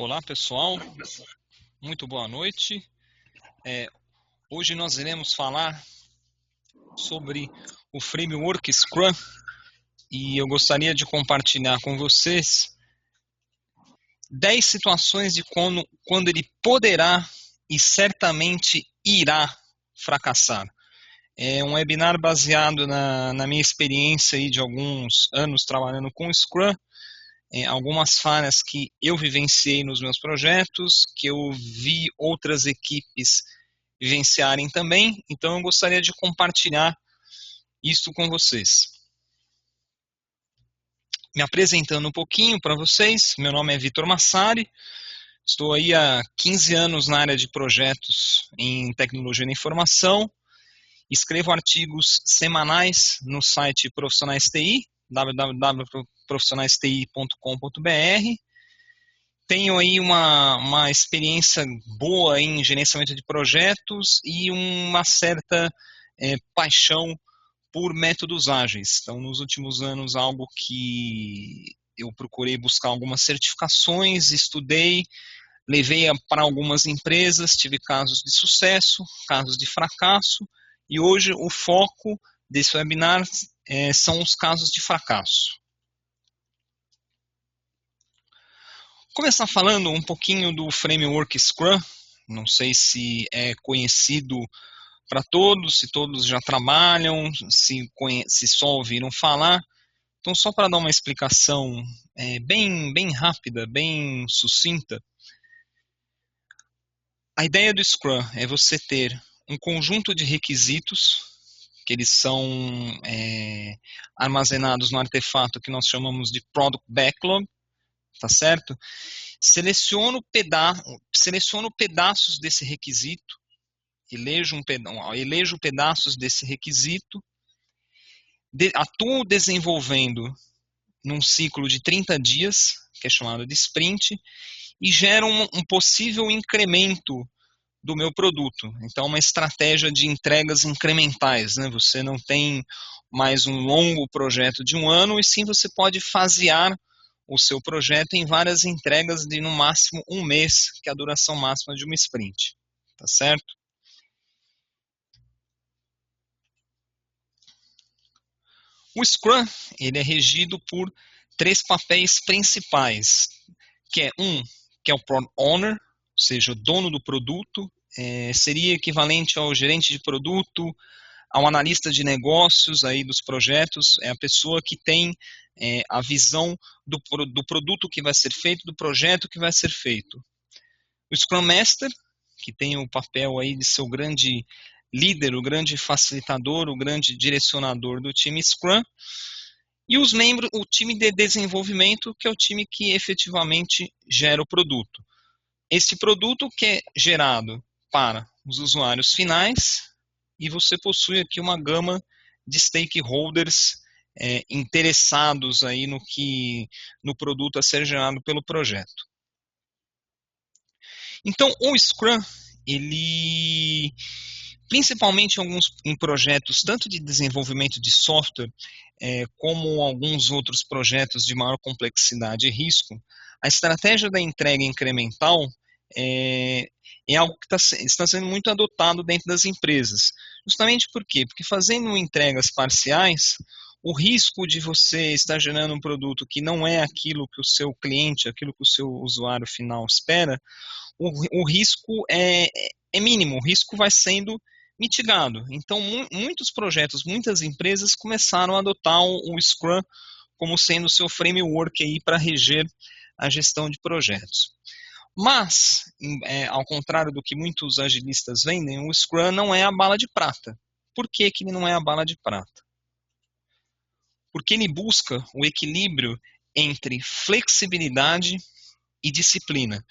Olá pessoal, muito boa noite. Hoje nós iremos falar sobre o framework Scrum e eu gostaria de compartilhar com vocês 10 situações de quando ele poderá e certamente irá fracassar. É um webinar baseado na minha experiência aí de alguns anos trabalhando com Scrum, algumas falhas que eu vivenciei nos meus projetos, que eu vi outras equipes vivenciarem também, então eu gostaria de compartilhar isso com vocês. Me apresentando um pouquinho para vocês, meu nome é Vitor Massari, estou aí há 15 anos na área de projetos em tecnologia da informação, escrevo artigos semanais no site Profissionais TI, www.profissionaisesti.com.br. Tenho aí uma experiência boa em gerenciamento de projetos e uma certa paixão por métodos ágeis. Então, nos últimos anos, algo que eu procurei buscar algumas certificações, estudei, levei para algumas empresas, tive casos de sucesso, casos de fracasso, e hoje o foco desse webinar são os casos de fracasso. Vou começar falando um pouquinho do framework Scrum, não sei se é conhecido para todos, se todos já trabalham, se só ouviram falar. Então, só para dar uma explicação bem rápida, bem sucinta, a ideia do Scrum é você ter um conjunto de requisitos, que eles são armazenados no artefato que nós chamamos de Product Backlog, tá certo? Seleciono pedaços desse requisito, elejo pedaços desse requisito, atuo desenvolvendo num ciclo de 30 dias, que é chamado de sprint, e gero um possível incremento do meu produto. Então, uma estratégia de entregas incrementais, né? Você não tem mais um longo projeto de um ano, e sim você pode fasear o seu projeto em várias entregas de no máximo um mês, que é a duração máxima de uma sprint. Tá certo? O Scrum ele é regido por 3 papéis principais, que é o Product Owner, ou seja, o dono do produto, seria equivalente ao gerente de produto, ao analista de negócios aí dos projetos, é a pessoa que tem a visão do produto que vai ser feito, do projeto que vai ser feito. O Scrum Master, que tem o papel aí de ser o grande líder, o grande facilitador, o grande direcionador do time Scrum, e os membros, o time de desenvolvimento, que é o time que efetivamente gera o produto. Esse produto que é gerado para os usuários finais, e você possui aqui uma gama de stakeholders interessados aí no produto a ser gerado pelo projeto. Então, o Scrum, ele, principalmente em projetos tanto de desenvolvimento de software, como alguns outros projetos de maior complexidade e risco, a estratégia da entrega incremental é algo que está sendo muito adotado dentro das empresas. Justamente por quê? Porque fazendo entregas parciais, o risco de você estar gerando um produto que não é aquilo que o seu cliente, aquilo que o seu usuário final espera, o risco é mínimo, o risco vai sendo mitigado. Então, muitos projetos, muitas empresas começaram a adotar o Scrum como sendo o seu framework aí para reger a gestão de projetos. Mas, ao contrário do que muitos agilistas vendem, o Scrum não é a bala de prata. Por que ele não é a bala de prata? Porque ele busca o equilíbrio entre flexibilidade e disciplina.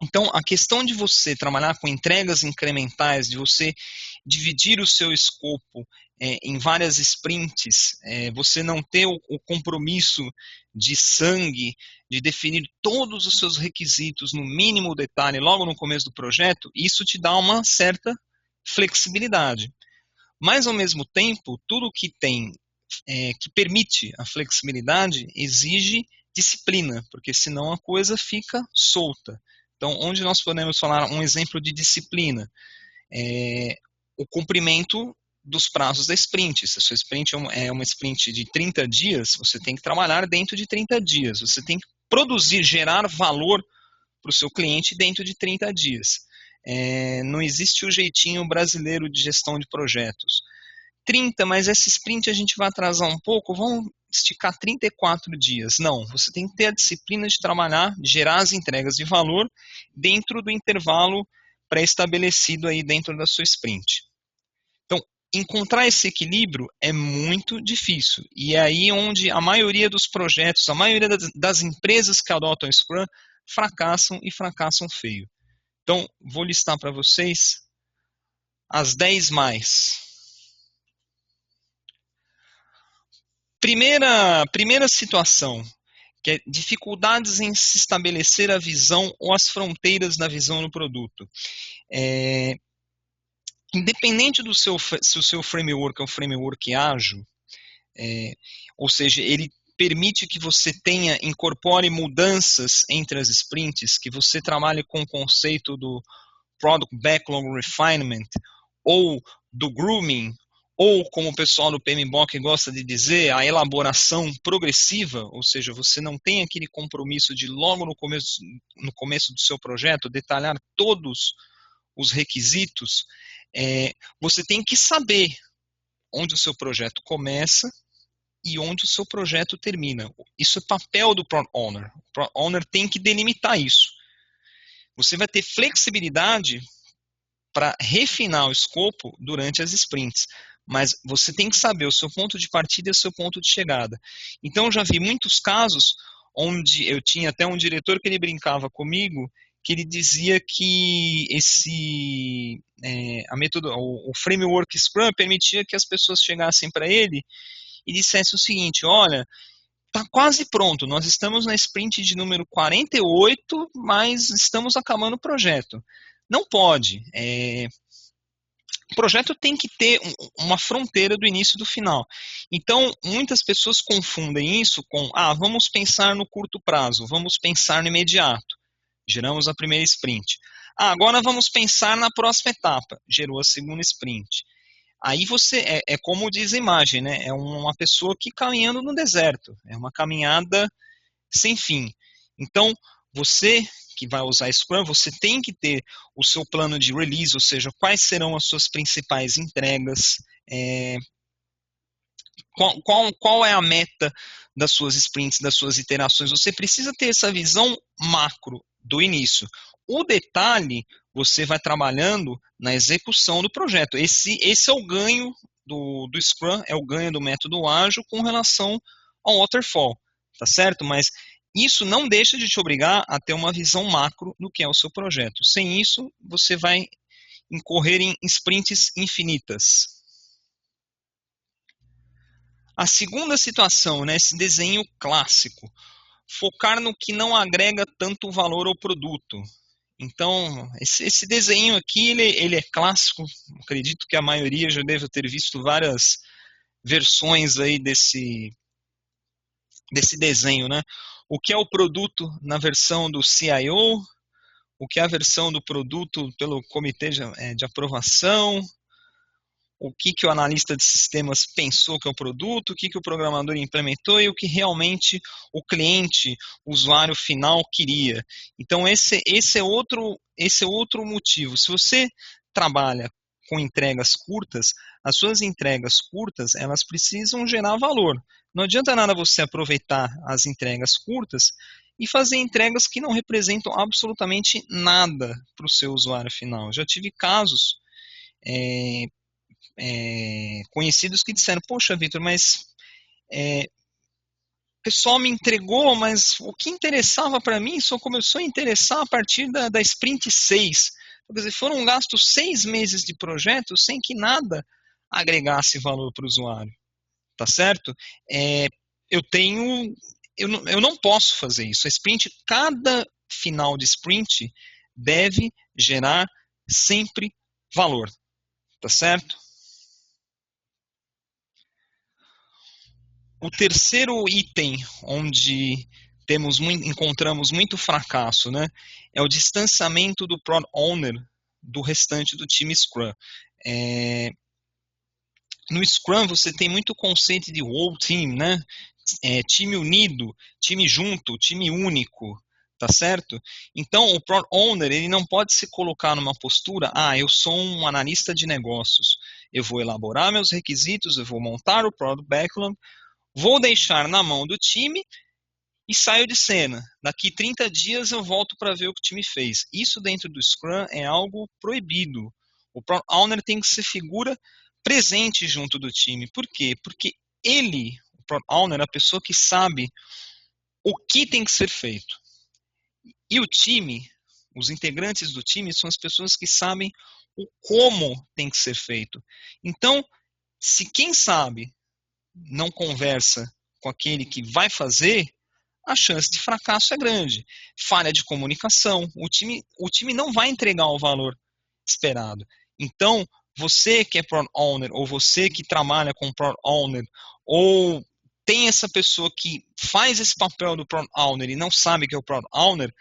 Então, a questão de você trabalhar com entregas incrementais, de você dividir o seu escopo em várias sprints, você não ter o compromisso de sangue, de definir todos os seus requisitos no mínimo detalhe logo no começo do projeto, isso te dá uma certa flexibilidade. Mas, ao mesmo tempo, tudo que permite a flexibilidade exige disciplina, porque senão a coisa fica solta. Então, onde nós podemos falar um exemplo de disciplina? O cumprimento dos prazos da sprint. Se a sua sprint é uma sprint de 30 dias, você tem que trabalhar dentro de 30 dias. Você tem que produzir, gerar valor para o seu cliente dentro de 30 dias. Não existe o jeitinho brasileiro de gestão de projetos. 30, mas essa sprint a gente vai atrasar um pouco, vamos esticar 34 dias. Não, você tem que ter a disciplina de trabalhar, de gerar as entregas de valor dentro do intervalo pré-estabelecido aí dentro da sua sprint. Então, encontrar esse equilíbrio é muito difícil. E é aí onde a maioria dos projetos, a maioria das empresas que adotam o Scrum fracassam e fracassam feio. Então, vou listar para vocês as 10 mais. Primeira situação, que é dificuldades em se estabelecer a visão ou as fronteiras da visão do produto. Independente se o seu framework é um framework ágil, ou seja, ele permite que você incorpore mudanças entre as sprints, que você trabalhe com o conceito do Product Backlog Refinement, ou do grooming, ou como o pessoal do PMBOK gosta de dizer, a elaboração progressiva, ou seja, você não tem aquele compromisso de logo no começo do seu projeto detalhar todos os requisitos, você tem que saber onde o seu projeto começa e onde o seu projeto termina. Isso é papel do Product Owner. O Product Owner tem que delimitar isso. Você vai ter flexibilidade para refinar o escopo durante as sprints, mas você tem que saber o seu ponto de partida e o seu ponto de chegada. Então, eu já vi muitos casos onde eu tinha até um diretor que ele brincava comigo, que ele dizia que o framework Scrum permitia que as pessoas chegassem para ele e dissessem o seguinte: olha, está quase pronto, nós estamos na sprint de número 48, mas estamos acabando o projeto. Não pode. O projeto tem que ter uma fronteira do início e do final. Então, muitas pessoas confundem isso com, vamos pensar no curto prazo, vamos pensar no imediato. Geramos a primeira sprint. Agora vamos pensar na próxima etapa. Gerou a segunda sprint. Aí você, é como diz a imagem, né? É uma pessoa que caminhando no deserto. É uma caminhada sem fim. Então, você que vai usar Scrum, você tem que ter o seu plano de release, ou seja, quais serão as suas principais entregas, qual é a meta das suas sprints, das suas iterações. Você precisa ter essa visão macro do início. O detalhe, você vai trabalhando na execução do projeto. Esse é o ganho do Scrum, é o ganho do método ágil com relação ao waterfall, tá certo? Mas isso não deixa de te obrigar a ter uma visão macro do que é o seu projeto. Sem isso, você vai incorrer em sprints infinitas. A segunda situação, né, esse desenho clássico, focar no que não agrega tanto valor ao produto. Então, esse desenho aqui, ele é clássico, acredito que a maioria já deve ter visto várias versões aí desse desenho, né? O que é o produto na versão do CIO, o que é a versão do produto pelo comitê de aprovação, o que o analista de sistemas pensou que é o produto, o que o programador implementou e o que realmente o cliente, o usuário final queria. Então esse é outro motivo. Se você trabalha com entregas curtas, as suas entregas curtas, elas precisam gerar valor. Não adianta nada você aproveitar as entregas curtas e fazer entregas que não representam absolutamente nada para o seu usuário final. Já tive casos conhecidos que disseram, poxa, Vitor, mas o pessoal me entregou, mas o que interessava para mim só começou a interessar a partir da sprint 6. Quer dizer, foram gastos 6 meses de projeto sem que nada agregasse valor para o usuário, tá certo? Eu não posso fazer isso. A sprint, cada final de sprint deve gerar sempre valor, tá certo? O terceiro item onde encontramos muito fracasso, né? É o distanciamento do Product Owner do restante do time Scrum. No Scrum você tem muito conceito de whole team, né? Time unido, time junto, time único, tá certo? Então o Product Owner ele não pode se colocar numa postura, eu sou um analista de negócios, eu vou elaborar meus requisitos, eu vou montar o Product Backlog, vou deixar na mão do time e saio de cena. Daqui 30 dias eu volto para ver o que o time fez. Isso dentro do Scrum é algo proibido. O Product Owner tem que ser figura presente junto do time. Por quê? Porque ele, o Product Owner, é a pessoa que sabe o que tem que ser feito. E o time, os integrantes do time, são as pessoas que sabem o como tem que ser feito. Então, se quem sabe não conversa com aquele que vai fazer, a chance de fracasso é grande. Falha de comunicação, o time não vai entregar o valor esperado. Então, você que é Product Owner, ou você que trabalha com Product Owner, ou tem essa pessoa que faz esse papel do Product Owner e não sabe que é o Product Owner,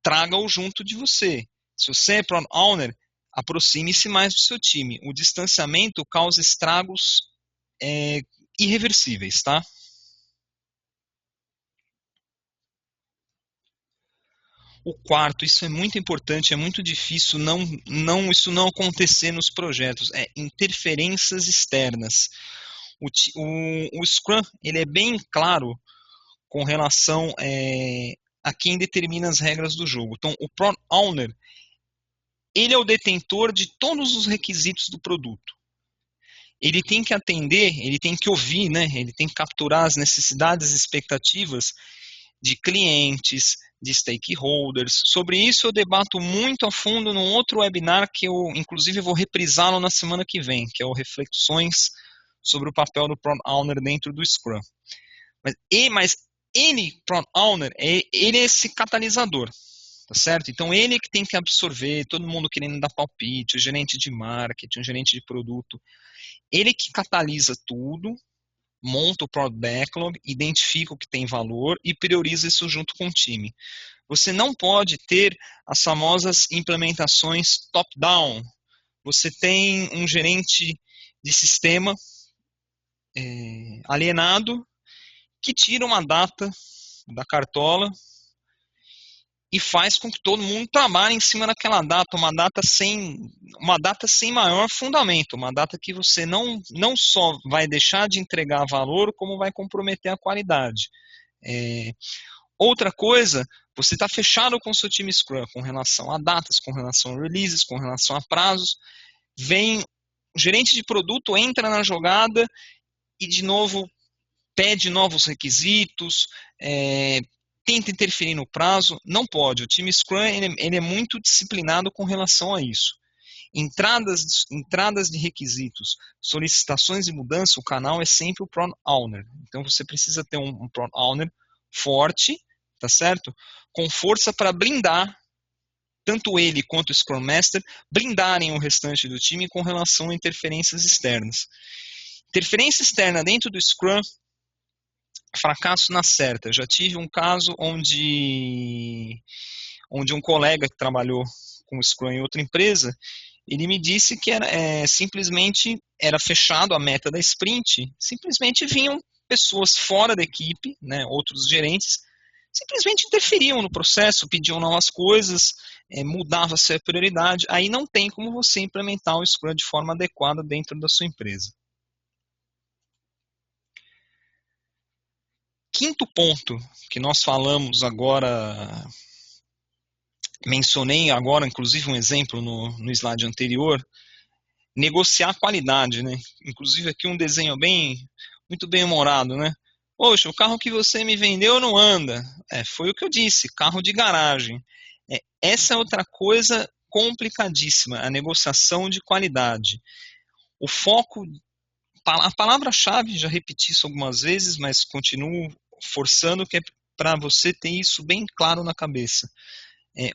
traga-o junto de você. Se você é Product Owner, aproxime-se mais do seu time. O distanciamento causa estragos irreversíveis, tá? O quarto, isso é muito importante, é muito difícil isso não acontecer nos projetos, é interferências externas. O Scrum ele é bem claro com relação a quem determina as regras do jogo. Então, o Product Owner ele é o detentor de todos os requisitos do produto. Ele tem que atender, ele tem que ouvir, né? Ele tem que capturar as necessidades e expectativas de clientes, de stakeholders. Sobre isso eu debato muito a fundo num outro webinar que eu, inclusive, vou reprisá-lo na semana que vem, que é o Reflexões sobre o papel do Product Owner dentro do Scrum. Mas ele, Product Owner, ele é esse catalisador, tá certo? Então ele que tem que absorver, todo mundo querendo dar palpite, o gerente de marketing, o gerente de produto, ele que catalisa tudo, monta o Product Backlog, identifica o que tem valor e prioriza isso junto com o time. Você não pode ter as famosas implementações top-down. Você tem um gerente de sistema alienado que tira uma data da cartola e faz com que todo mundo trabalhe em cima daquela data, uma data sem maior fundamento, uma data que você não só vai deixar de entregar valor, como vai comprometer a qualidade. Outra coisa, você está fechado com o seu time Scrum com relação a datas, com relação a releases, com relação a prazos. Vem o gerente de produto, entra na jogada e, de novo, pede novos requisitos, tenta interferir no prazo. Não pode. O time Scrum ele é muito disciplinado com relação a isso. Entradas de requisitos, solicitações de mudança, o canal é sempre o Product Owner. Então você precisa ter um Product Owner forte, tá certo? Com força para blindar, tanto ele quanto o Scrum Master, blindarem o restante do time com relação a interferências externas. Interferência externa dentro do Scrum, fracasso na certa. Já tive um caso onde um colega que trabalhou com o Scrum em outra empresa, ele me disse que simplesmente era fechado a meta da sprint, simplesmente vinham pessoas fora da equipe, né, outros gerentes, simplesmente interferiam no processo, pediam novas coisas, mudava-se a prioridade, aí não tem como você implementar o Scrum de forma adequada dentro da sua empresa. Quinto ponto que nós falamos agora, mencionei agora, inclusive, um exemplo no slide anterior, negociar a qualidade, né? Inclusive aqui um desenho muito bem humorado, né? Poxa, o carro que você me vendeu não anda. Foi o que eu disse, carro de garagem. Essa é outra coisa complicadíssima, a negociação de qualidade. O foco, a palavra-chave, já repeti isso algumas vezes, mas continuo forçando que é para você ter isso bem claro na cabeça.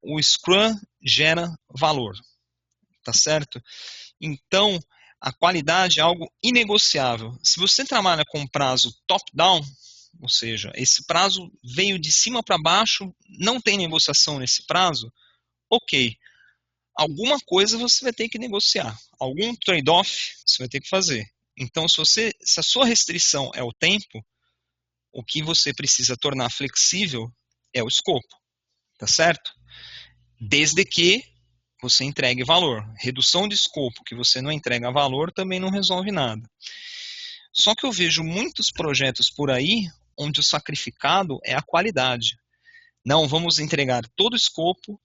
O Scrum gera valor, tá certo? Então, a qualidade é algo inegociável. Se você trabalha com prazo top-down, ou seja, esse prazo veio de cima para baixo, não tem negociação nesse prazo, ok. Alguma coisa você vai ter que negociar, algum trade-off você vai ter que fazer. Então, se a sua restrição é o tempo, o que você precisa tornar flexível é o escopo, tá certo? Desde que você entregue valor. Redução de escopo que você não entrega valor também não resolve nada. Só que eu vejo muitos projetos por aí onde o sacrificado é a qualidade. Não, vamos entregar todo o escopo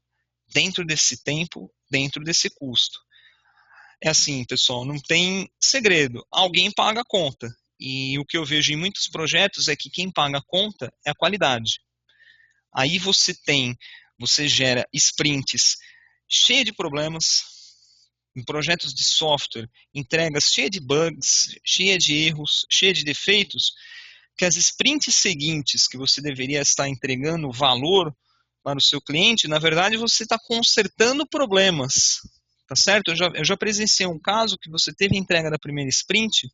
dentro desse tempo, dentro desse custo. É assim, pessoal, não tem segredo. Alguém paga a conta. E o que eu vejo em muitos projetos é que quem paga a conta é a qualidade. Aí você gera sprints cheias de problemas, em projetos de software, entregas cheias de bugs, cheias de erros, cheias de defeitos, que as sprints seguintes que você deveria estar entregando valor para o seu cliente, na verdade você está consertando problemas, tá certo? Eu já presenciei um caso que você teve a entrega da primeira sprint,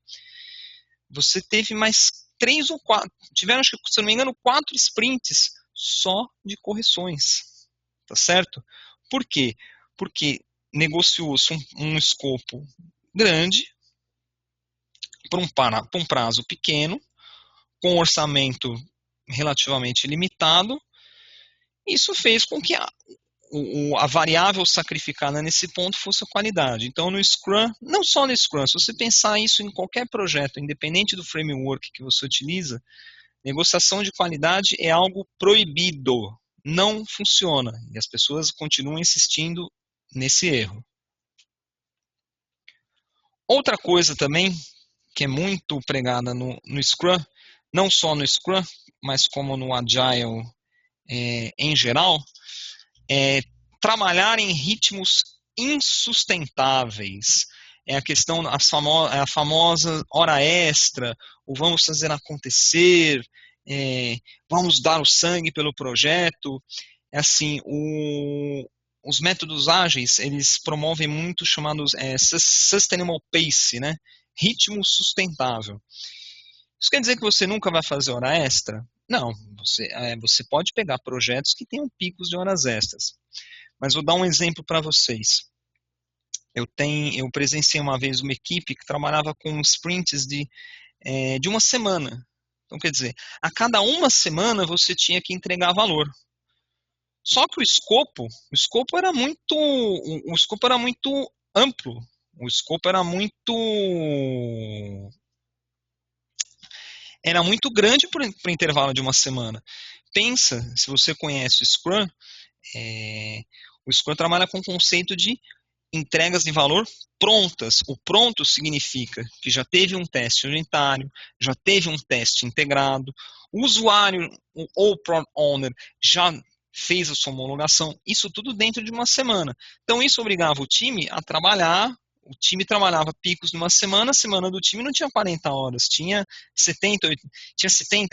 você teve mais 3 ou 4, tiveram, acho que, se não me engano, 4 sprints só de correções, tá certo? Por quê? Porque negociou-se um escopo grande para um prazo pequeno, com um orçamento relativamente limitado. Isso fez com que a variável sacrificada nesse ponto fosse a qualidade. Então, no Scrum, não só no Scrum, se você pensar isso em qualquer projeto, independente do framework que você utiliza, negociação de qualidade é algo proibido, não funciona. E as pessoas continuam insistindo nesse erro. Outra coisa também, que é muito pregada no Scrum, não só no Scrum, mas como no Agile em geral, é trabalhar em ritmos insustentáveis. É a questão, a famosa hora extra, o vamos fazer acontecer, vamos dar o sangue pelo projeto. É assim, os métodos ágeis, eles promovem muito chamados sustainable pace, né? Ritmo sustentável. Isso quer dizer que você nunca vai fazer hora extra? Não, você pode pegar projetos que tenham picos de horas extras. Mas vou dar um exemplo para vocês. Eu presenciei uma vez uma equipe que trabalhava com sprints de uma semana. Então, quer dizer, a cada uma semana você tinha que entregar valor. Só que o escopo era muito amplo. O escopo era muito grande para o intervalo de uma semana. Pensa, se você conhece o Scrum, o Scrum trabalha com o conceito de entregas de valor prontas. O pronto significa que já teve um teste unitário, já teve um teste integrado, o usuário ou Product Owner já fez a sua homologação, isso tudo dentro de uma semana. Então isso obrigava o time a trabalhar, o time trabalhava picos numa semana, a semana do time não tinha 40 horas, tinha 70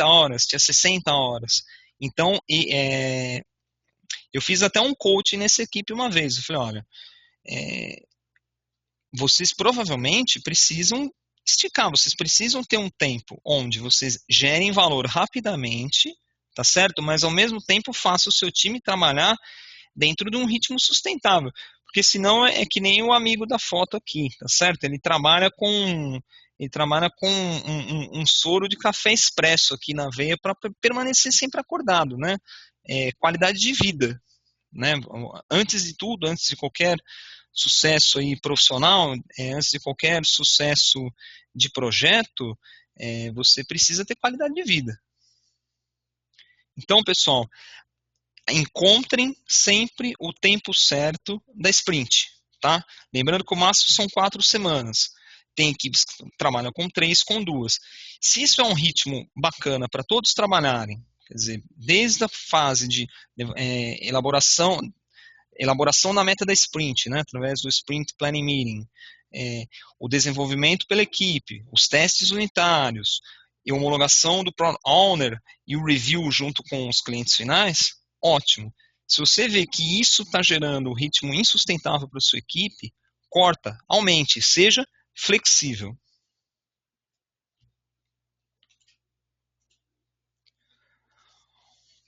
horas, tinha 60 horas. Então, eu fiz até um coach nessa equipe uma vez, eu falei, olha, vocês provavelmente precisam esticar, vocês precisam ter um tempo onde vocês gerem valor rapidamente, tá certo? Mas ao mesmo tempo faça o seu time trabalhar dentro de um ritmo sustentável, porque senão é que nem o amigo da foto aqui, tá certo? Ele trabalha com um soro de café expresso aqui na veia para permanecer sempre acordado, né? Qualidade de vida, né? Antes de tudo, antes de qualquer sucesso aí profissional, antes de qualquer sucesso de projeto, você precisa ter qualidade de vida. Então, pessoal, encontrem sempre o tempo certo da sprint, tá? Lembrando que o máximo são 4 semanas. Tem equipes que trabalham com 3, com 2. Se isso é um ritmo bacana para todos trabalharem, quer dizer, desde a fase de elaboração da meta da sprint, né, através do Sprint Planning Meeting, o desenvolvimento pela equipe, os testes unitários, e a homologação do Product Owner e o review junto com os clientes finais, ótimo. Se você vê que isso está gerando um ritmo insustentável para a sua equipe, corta, aumente, seja flexível.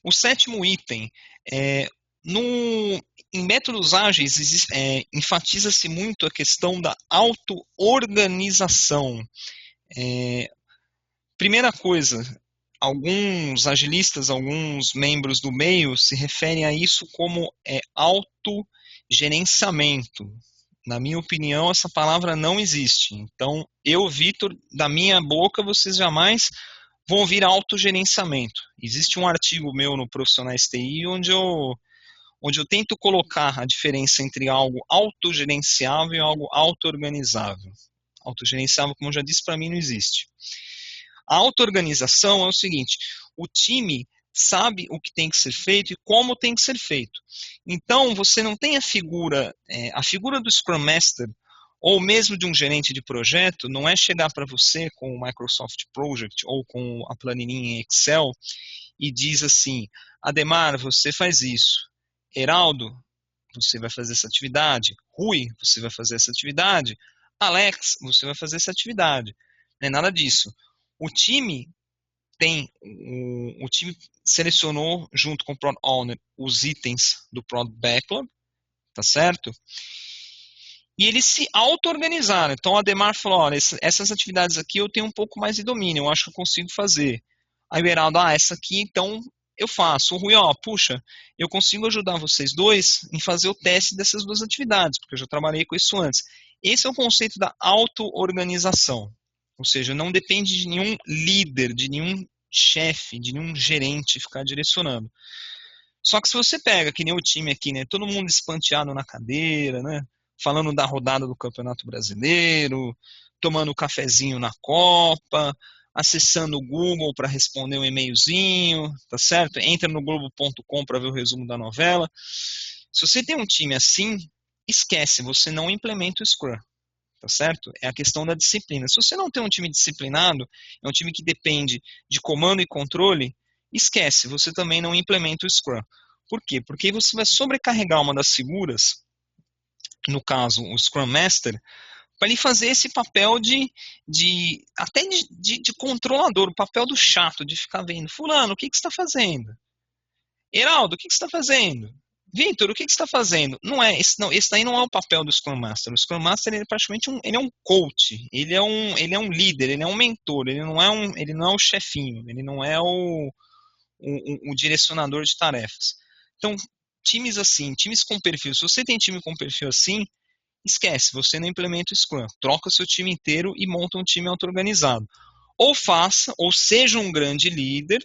O sétimo item, é, no, em métodos ágeis, enfatiza-se muito a questão da auto-organização. Primeira coisa, alguns agilistas, alguns membros do meio se referem a isso como autogerenciamento. Na minha opinião, essa palavra não existe. Então, eu, Vitor, da minha boca, vocês jamais vão ouvir autogerenciamento. Existe um artigo meu no Profissionais TI onde eu tento colocar a diferença entre algo autogerenciável e algo auto-organizável. Autogerenciável, como eu já disse, para mim não existe. A auto-organização é o seguinte: o time sabe o que tem que ser feito e como tem que ser feito. Então, você não tem a figura do Scrum Master, ou mesmo de um gerente de projeto, não é chegar para você com o Microsoft Project ou com a planilhinha em Excel e diz assim: Ademar, você faz isso. Heraldo, você vai fazer essa atividade. Rui, você vai fazer essa atividade. Alex, você vai fazer essa atividade. Não é nada disso. O time o time selecionou junto com o Product Owner os itens do Product Backlog, tá certo? E eles se auto-organizaram. Então, o Ademar falou: olha, essas atividades aqui eu tenho um pouco mais de domínio, eu acho que eu consigo fazer. Aí o Heraldo: essa aqui então eu faço. O Rui: puxa, eu consigo ajudar vocês dois em fazer o teste dessas duas atividades, porque eu já trabalhei com isso antes. Esse é o conceito da auto-organização. Ou seja, não depende de nenhum líder, de nenhum chefe, de nenhum gerente ficar direcionando. Só que se você pega, que nem o time aqui, né? Todo mundo espanteado na cadeira, né? Falando da rodada do Campeonato Brasileiro, tomando um cafezinho na Copa, acessando o Google para responder um e-mailzinho, tá certo? Entra no globo.com para ver o resumo da novela. Se você tem um time assim, esquece, você não implementa o Scrum, tá certo? É a questão da disciplina. Se você não tem um time disciplinado, é um time que depende de comando e controle, esquece, você também não implementa o Scrum. Por quê? Porque você vai sobrecarregar uma das figuras, no caso o Scrum Master, para ele fazer esse papel até de controlador, o papel do chato, de ficar vendo: fulano, o que, que você está fazendo? Heraldo, o que, que você está fazendo? Vitor, o que, que você está fazendo? Não é, esse daí não é o papel do Scrum Master. O Scrum Master ele é praticamente ele é um coach, ele é um líder, ele é um mentor, ele não é o chefinho, ele não é o direcionador de tarefas. Então, times assim, times com perfil, se você tem time com perfil assim, esquece, você não implementa o Scrum, troca o seu time inteiro e monta um time auto-organizado. Ou seja um grande líder,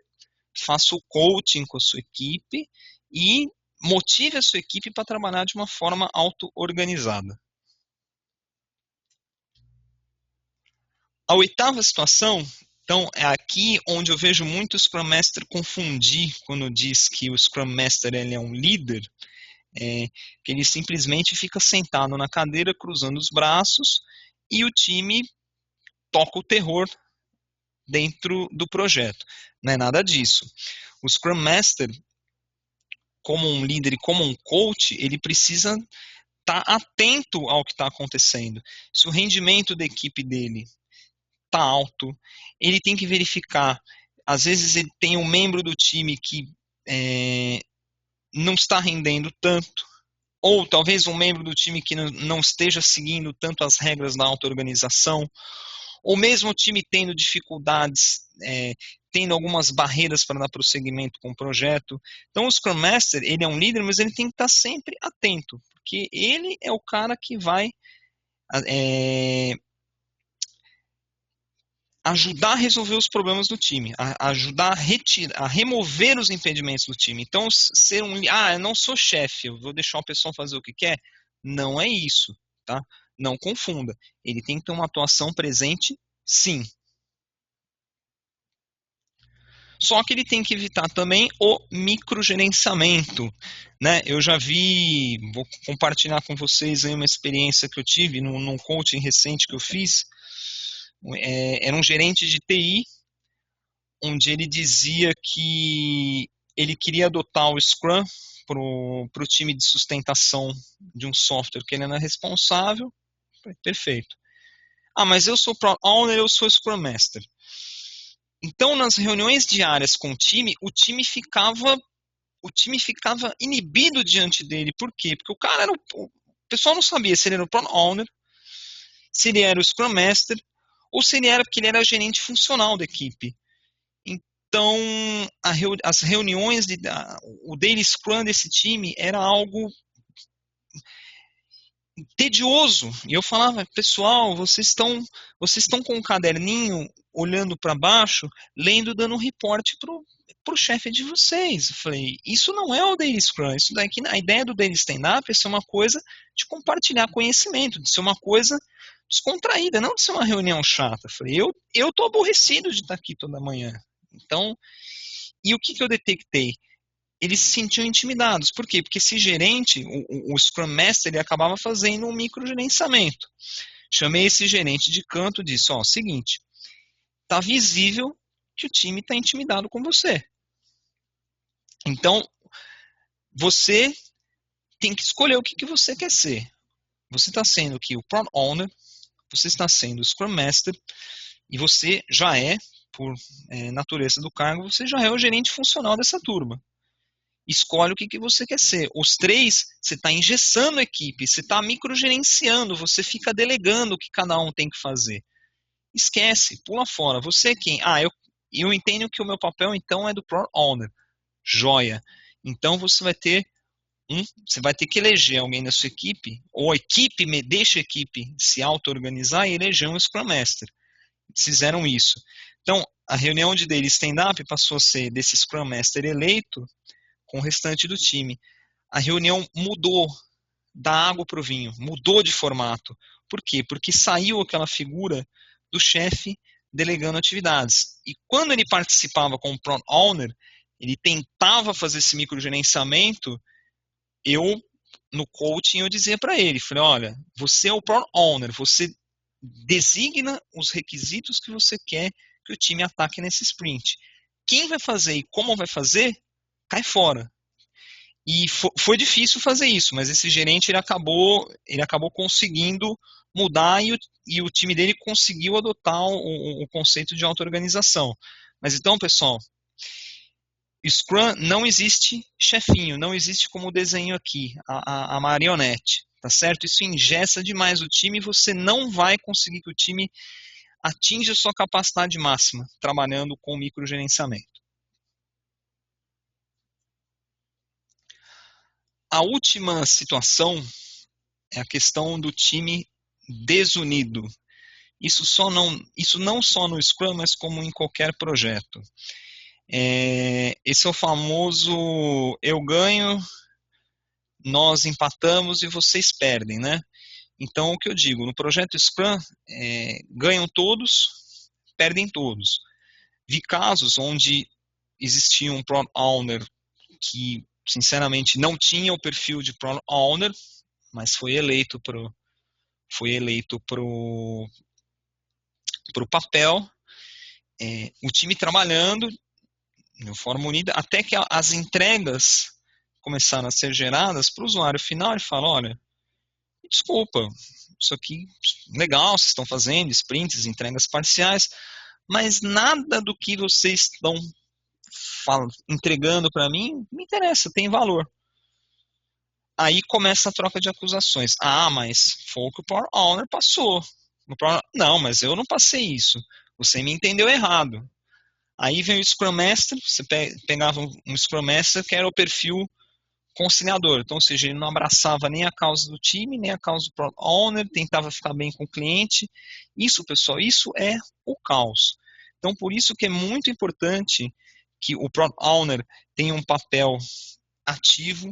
faça o coaching com a sua equipe e motive a sua equipe para trabalhar de uma forma auto-organizada. A oitava situação, então, é aqui onde eu vejo muito o Scrum Master confundir quando diz que o Scrum Master ele é um líder, que ele simplesmente fica sentado na cadeira, cruzando os braços, e o time toca o terror dentro do projeto. Não é nada disso. O Scrum Master, como um líder e como um coach, ele precisa estar atento ao que está acontecendo. Se o rendimento da equipe dele está alto, ele tem que verificar. Às vezes ele tem um membro do time que não está rendendo tanto, ou talvez um membro do time que não esteja seguindo tanto as regras da auto-organização, ou mesmo o time tendo dificuldades, tendo algumas barreiras para dar prosseguimento com o projeto. Então o Scrum Master, ele é um líder, mas ele tem que estar sempre atento, porque ele é o cara que vai ajudar a resolver os problemas do time, ajudar a remover os impedimentos do time. Então, eu não sou chefe, eu vou deixar o pessoal fazer o que quer, não é isso, tá? Não confunda. Ele tem que ter uma atuação presente, sim. Só que ele tem que evitar também o microgerenciamento, né? Eu já vou compartilhar com vocês aí uma experiência que eu tive num coaching recente que eu fiz. Era um gerente de TI, onde ele dizia que ele queria adotar o Scrum para o time de sustentação de um software que ele era responsável. Perfeito. Mas eu sou Product Owner, eu sou Scrum Master. Então, nas reuniões diárias com o time ficava inibido diante dele. Por quê? Porque o cara era o pessoal não sabia se ele era o Product Owner, se ele era o Scrum Master, ou se ele era porque ele era gerente funcional da equipe. Então, as reuniões, o daily Scrum desse time era algo tedioso. E eu falava, pessoal, vocês estão com um caderninho olhando para baixo, lendo, dando um reporte pro chefe de vocês. Eu falei, isso não é o Daily Scrum. Isso daqui, a ideia do Daily Stand-Up é ser uma coisa de compartilhar conhecimento, de ser uma coisa descontraída, não de ser uma reunião chata. Eu falei, eu tô aborrecido de estar aqui toda manhã. Então, e o que eu detectei? Eles se sentiam intimidados. Por quê? Porque esse gerente, o Scrum Master, ele acabava fazendo um microgerenciamento. Chamei esse gerente de canto e disse, ó, seguinte, tá visível que o time está intimidado com você. Então, você tem que escolher o que você quer ser. Você está sendo aqui o Product Owner, você está sendo o Scrum Master, e você já é, por natureza do cargo, você já é o gerente funcional dessa turma. Escolhe o que você quer ser. Os três, você está engessando a equipe, você está microgerenciando, você fica delegando o que cada um tem que fazer. Esquece, pula fora. Você é quem? Eu entendo que o meu papel, então, é do Product Owner. Joia. Então, você vai ter que eleger alguém da sua equipe, ou a equipe deixa a equipe se auto-organizar e eleger um Scrum Master. Eles fizeram isso. Então, a reunião de daily stand-up passou a ser desse Scrum Master eleito com o restante do time. A reunião mudou da água para o vinho, mudou de formato. Por quê? Porque saiu aquela figura do chefe delegando atividades. E quando ele participava como Product Owner, ele tentava fazer esse microgerenciamento, no coaching, eu dizia para ele, falei, olha, você é o Product Owner, você designa os requisitos que você quer que o time ataque nesse sprint. Quem vai fazer e como vai fazer, cai fora. E foi difícil fazer isso, mas esse gerente ele acabou conseguindo mudar e o time dele conseguiu adotar o conceito de auto-organização. Mas então, pessoal, Scrum não existe chefinho, não existe como o desenho aqui, a marionete, tá certo? Isso engessa demais o time e você não vai conseguir que o time atinja a sua capacidade máxima trabalhando com microgerenciamento. A última situação é a questão do time desunido. Isso não só no Scrum, mas como em qualquer projeto. Esse é o famoso eu ganho, nós empatamos e vocês perdem, né? Então, o que eu digo, no projeto Scrum, ganham todos, perdem todos. Vi casos onde existia um Product Owner que, sinceramente, não tinha o perfil de Product Owner, mas foi eleito pro papel, o time trabalhando de forma unida, até que as entregas começaram a ser geradas para o usuário final. Ele fala, olha, desculpa, isso aqui legal, vocês estão fazendo sprints, entregas parciais, mas nada do que vocês estão entregando para mim me interessa, tem valor. Aí começa a troca de acusações. Mas foi o que o Power Owner passou. Não, mas eu não passei isso. Você me entendeu errado. Aí vem o Scrum Master, você pegava um Scrum Master que era o perfil conciliador. Então, ou seja, ele não abraçava nem a causa do time, nem a causa do Product Owner, tentava ficar bem com o cliente. Isso, pessoal, isso é o caos. Então, por isso que é muito importante que o Product Owner tenha um papel ativo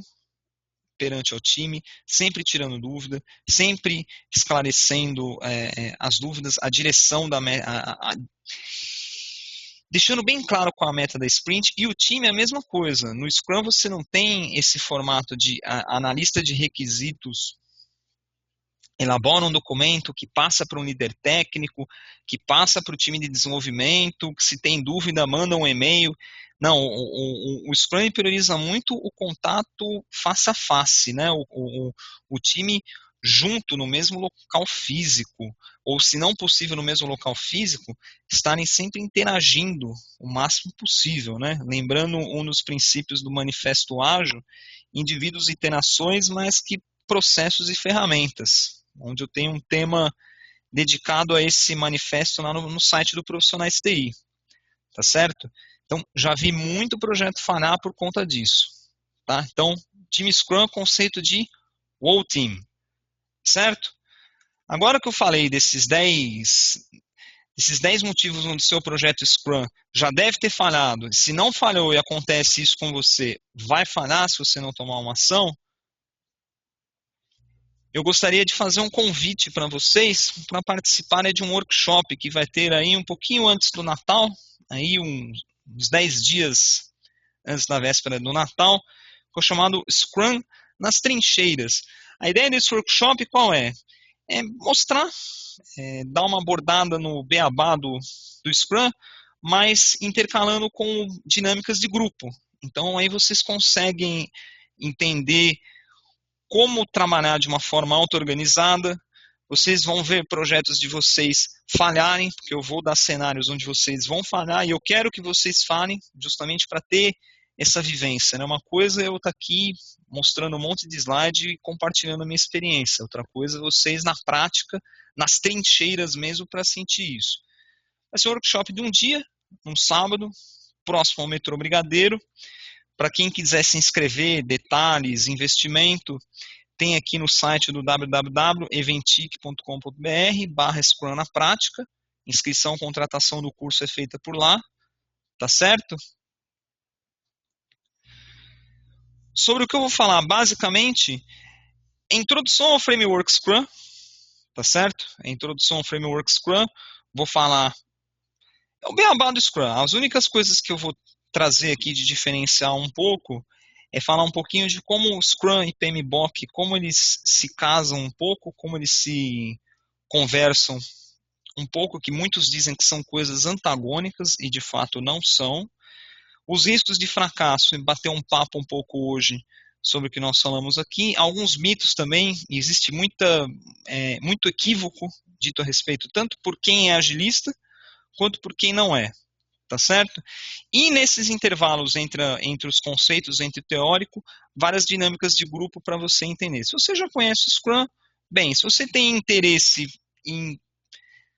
perante ao time, sempre tirando dúvida, sempre esclarecendo as dúvidas, a direção deixando bem claro qual a meta da sprint, e o time é a mesma coisa. No Scrum você não tem esse formato de analista de requisitos elabora um documento que passa para um líder técnico, que passa para o time de desenvolvimento, que se tem dúvida manda um e-mail. Não, o Scrum prioriza muito o contato face a face, né? O time junto no mesmo local físico, ou se não possível no mesmo local físico, estarem sempre interagindo o máximo possível, né? Lembrando um dos princípios do Manifesto Ágil, indivíduos e interações, mas que processos e ferramentas, onde eu tenho um tema dedicado a esse manifesto lá no site do Profissionais TI, tá certo? Então, já vi muito projeto falhar por conta disso, tá? Então, time Scrum, conceito de Whole Team, certo? Agora que eu falei desses 10 motivos onde o seu projeto Scrum já deve ter falhado, se não falhou e acontece isso com você, vai falhar se você não tomar uma ação, eu gostaria de fazer um convite para vocês para participarem de um workshop que vai ter aí um pouquinho antes do Natal, aí uns 10 dias antes da véspera do Natal, que é chamado Scrum nas Trincheiras. A ideia desse workshop qual é? É mostrar, dar uma abordada no beabá do Scrum, mas intercalando com dinâmicas de grupo. Então aí vocês conseguem entender como trabalhar de uma forma auto-organizada. Vocês vão ver projetos de vocês falharem, porque eu vou dar cenários onde vocês vão falhar, e eu quero que vocês falhem justamente para ter essa vivência. Né? Uma coisa é eu estar aqui mostrando um monte de slide e compartilhando a minha experiência. Outra coisa é vocês na prática, nas trincheiras mesmo, para sentir isso. Vai ser um workshop de um dia, um sábado, próximo ao metrô Brigadeiro. Para quem quiser se inscrever, detalhes, investimento, tem aqui no site do www.eventic.com.br/Scrum na prática. Inscrição, contratação do curso é feita por lá, tá certo? Sobre o que eu vou falar, basicamente, introdução ao Framework Scrum, tá certo? Introdução ao Framework Scrum, vou falar o beabá do Scrum. As únicas coisas que eu vou trazer aqui de diferencial um pouco é falar um pouquinho de como o Scrum e PMBOK, como eles se casam um pouco, como eles se conversam um pouco, que muitos dizem que são coisas antagônicas e de fato não são. Os riscos de fracasso, e bater um papo um pouco hoje sobre o que nós falamos aqui. Alguns mitos também, existe muito equívoco dito a respeito, tanto por quem é agilista, quanto por quem não é, tá certo? E nesses intervalos entre os conceitos, entre o teórico, várias dinâmicas de grupo para você entender. Se você já conhece o Scrum, bem, se você tem interesse em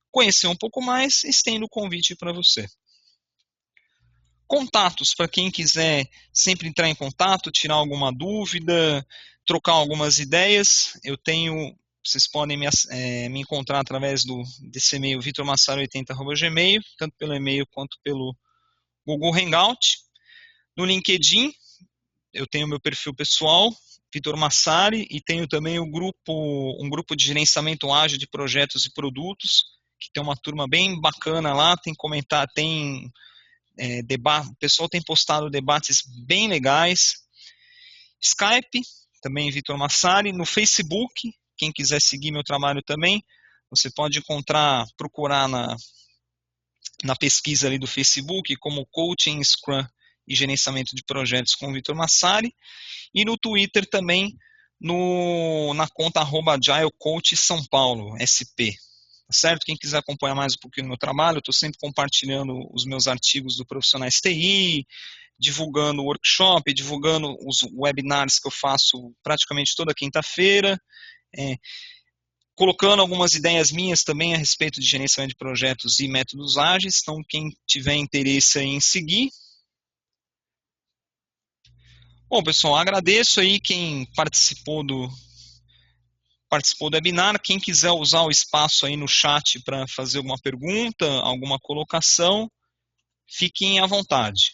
conhecer um pouco mais, estendo o convite para você. Contatos, para quem quiser sempre entrar em contato, tirar alguma dúvida, trocar algumas ideias, vocês podem me encontrar através desse e-mail vitormassaro80@gmail, tanto pelo e-mail quanto pelo Google Hangout. No LinkedIn, eu tenho meu perfil pessoal, Vitor Massari, e tenho também um grupo de gerenciamento ágil de projetos e produtos, que tem uma turma bem bacana lá, tem comentar, o pessoal tem postado debates bem legais. Skype, também Vitor Massari. No Facebook, quem quiser seguir meu trabalho também, você pode procurar na pesquisa ali do Facebook, como Coaching, Scrum e Gerenciamento de Projetos com Vitor Massari. E no Twitter também, na conta @AgileCoach São Paulo, SP. Certo? Quem quiser acompanhar mais um pouquinho do meu trabalho, eu estou sempre compartilhando os meus artigos do Profissionais TI, divulgando o workshop, divulgando os webinars que eu faço praticamente toda quinta-feira, colocando algumas ideias minhas também a respeito de gerenciamento de projetos e métodos ágeis. Então, quem tiver interesse em seguir. Bom, pessoal, agradeço aí quem participou do webinar. Quem quiser usar o espaço aí no chat para fazer alguma pergunta, alguma colocação, fiquem à vontade.